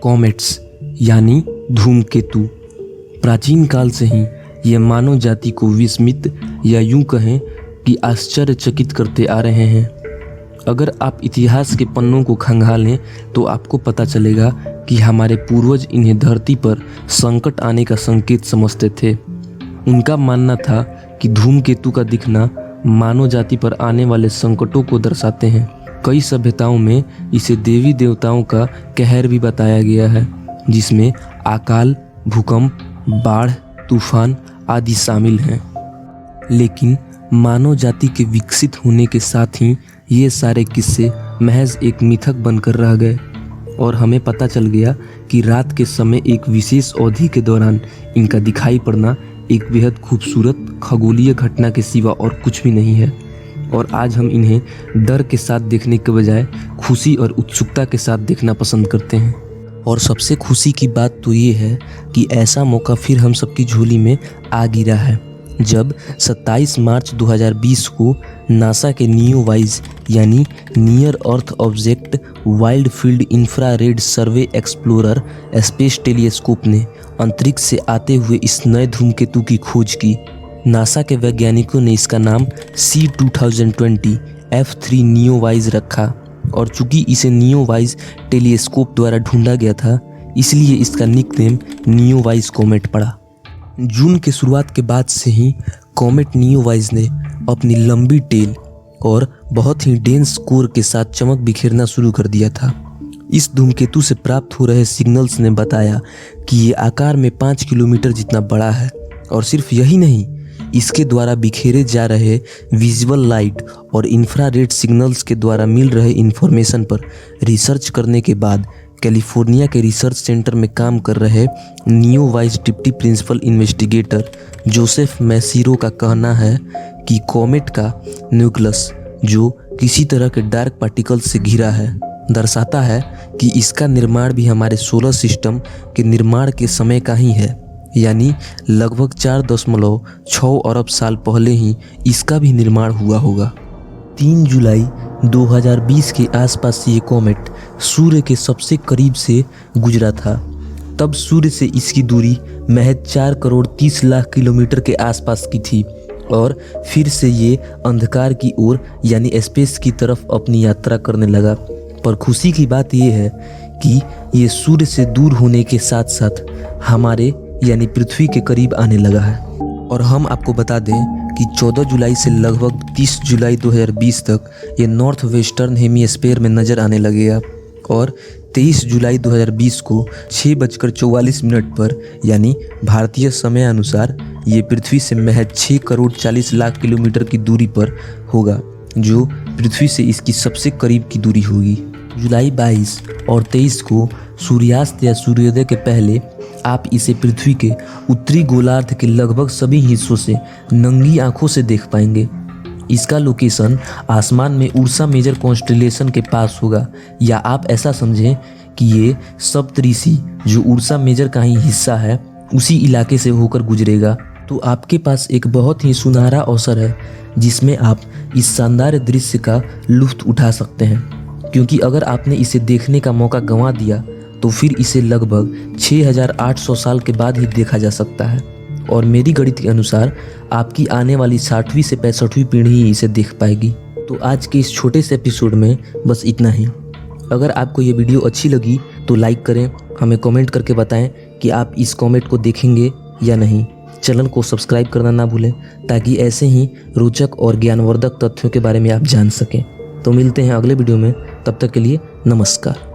Comets यानी धूमकेतु प्राचीन काल से ही ये मानव जाति को विस्मित या यूं कहें कि आश्चर्यचकित करते आ रहे हैं। अगर आप इतिहास के पन्नों को खंगालें तो आपको पता चलेगा कि हमारे पूर्वज इन्हें धरती पर संकट आने का संकेत समझते थे। उनका मानना था कि धूमकेतु का दिखना मानव जाति पर आने वाले संकटों को दर्शाते हैं। कई सभ्यताओं में इसे देवी देवताओं का कहर भी बताया गया है, जिसमें अकाल, भूकंप, बाढ़, तूफान आदि शामिल हैं। लेकिन मानव जाति के विकसित होने के साथ ही ये सारे किस्से महज एक मिथक बनकर रह गए और हमें पता चल गया कि रात के समय एक विशेष अवधि के दौरान इनका दिखाई पड़ना एक बेहद खूबसूरत खगोलीय घटना के सिवा और कुछ भी नहीं है। और आज हम इन्हें डर के साथ देखने के बजाय खुशी और उत्सुकता के साथ देखना पसंद करते हैं। और सबसे खुशी की बात तो ये है कि ऐसा मौका फिर हम सबकी झोली में आ गिरा है, जब 27 मार्च 2020 को नासा के नियोवाइज यानी near earth object wide field infrared survey explorer space telescope ने अंतरिक्ष से आते हुए इस नए धूमकेतु की खोज की। नासा के वैज्ञानिकों ने इसका नाम C2020 F3 नियोवाइज रखा और चूंकि इसे नियोवाइज टेलीस्कोप द्वारा ढूंढा गया था, इसलिए इसका निकनेम नियोवाइज कॉमेट पड़ा। जून के शुरुआत के बाद से ही कॉमेट नियोवाइज ने अपनी लंबी टेल और बहुत ही डेंस कोर के साथ चमक बिखेरना शुरू कर दिया था। इस धूमकेतु से प्राप्त हो रहे सिग्नल्स ने बताया कि ये आकार में 5 किलोमीटर जितना बड़ा है। और सिर्फ यही नहीं, इसके द्वारा बिखेरे जा रहे विजुअल लाइट और इंफ्रारेड सिग्नल्स के द्वारा मिल रहे इंफॉर्मेशन पर रिसर्च करने के बाद कैलिफोर्निया के रिसर्च सेंटर में काम कर रहे नियोवाइज डिप्टी प्रिंसिपल इन्वेस्टिगेटर जोसेफ मैसीरो का कहना है कि कॉमेट का न्यूक्लियस, जो किसी तरह के डार्क पार्टिकल से घिरा है, दर्शाता है कि इसका निर्माण भी हमारे सोलर सिस्टम के निर्माण के समय का ही है, यानी लगभग 4.6 अरब साल पहले ही इसका भी निर्माण हुआ होगा। 3 जुलाई 2020 के आसपास ये कॉमेट सूर्य के सबसे करीब से गुजरा था। तब सूर्य से इसकी दूरी महज 4 करोड़ 30 लाख किलोमीटर के आसपास की थी और फिर से ये अंधकार की ओर यानी स्पेस की तरफ अपनी यात्रा करने लगा। पर खुशी की बात यह है कि ये सूर्य से दूर होने के साथ साथ हमारे यानी पृथ्वी के करीब आने लगा है। और हम आपको बता दें कि 14 जुलाई से लगभग 30 जुलाई 2020 तक ये नॉर्थ वेस्टर्न हेमीस्फीयर में नज़र आने लगेगा और 23 जुलाई 2020 को 6:44 पर यानी भारतीय समय अनुसार ये पृथ्वी से महज 6 करोड़ 40 लाख किलोमीटर की दूरी पर होगा, जो पृथ्वी से इसकी सबसे करीब की दूरी होगी। जुलाई 22 और 23 को सूर्यास्त या सूर्योदय के पहले आप इसे पृथ्वी के उत्तरी गोलार्ध के लगभग सभी हिस्सों से नंगी आंखों से देख पाएंगे। इसका लोकेशन आसमान में उर्सा मेजर कॉन्स्टेलेशन के पास होगा, या आप ऐसा समझें कि ये सप्तऋषि जो उर्सा मेजर का ही हिस्सा है उसी इलाके से होकर गुजरेगा। तो आपके पास एक बहुत ही सुनहरा अवसर है जिसमें आप इस शानदार दृश्य का लुत्फ उठा सकते हैं, क्योंकि अगर आपने इसे देखने का मौका गंवा दिया तो फिर इसे लगभग 6800 साल के बाद ही देखा जा सकता है। और मेरी गणित के अनुसार आपकी आने वाली 60वीं से 65वीं पीढ़ी ही इसे देख पाएगी। तो आज के इस छोटे से एपिसोड में बस इतना ही। अगर आपको ये वीडियो अच्छी लगी तो लाइक करें, हमें कमेंट करके बताएं कि आप इस कॉमेट को देखेंगे या नहीं। चैनल को सब्सक्राइब करना ना भूलें ताकि ऐसे ही रोचक और ज्ञानवर्धक तथ्यों के बारे में आप जान सकें। तो मिलते हैं अगले वीडियो में, तब तक के लिए नमस्कार।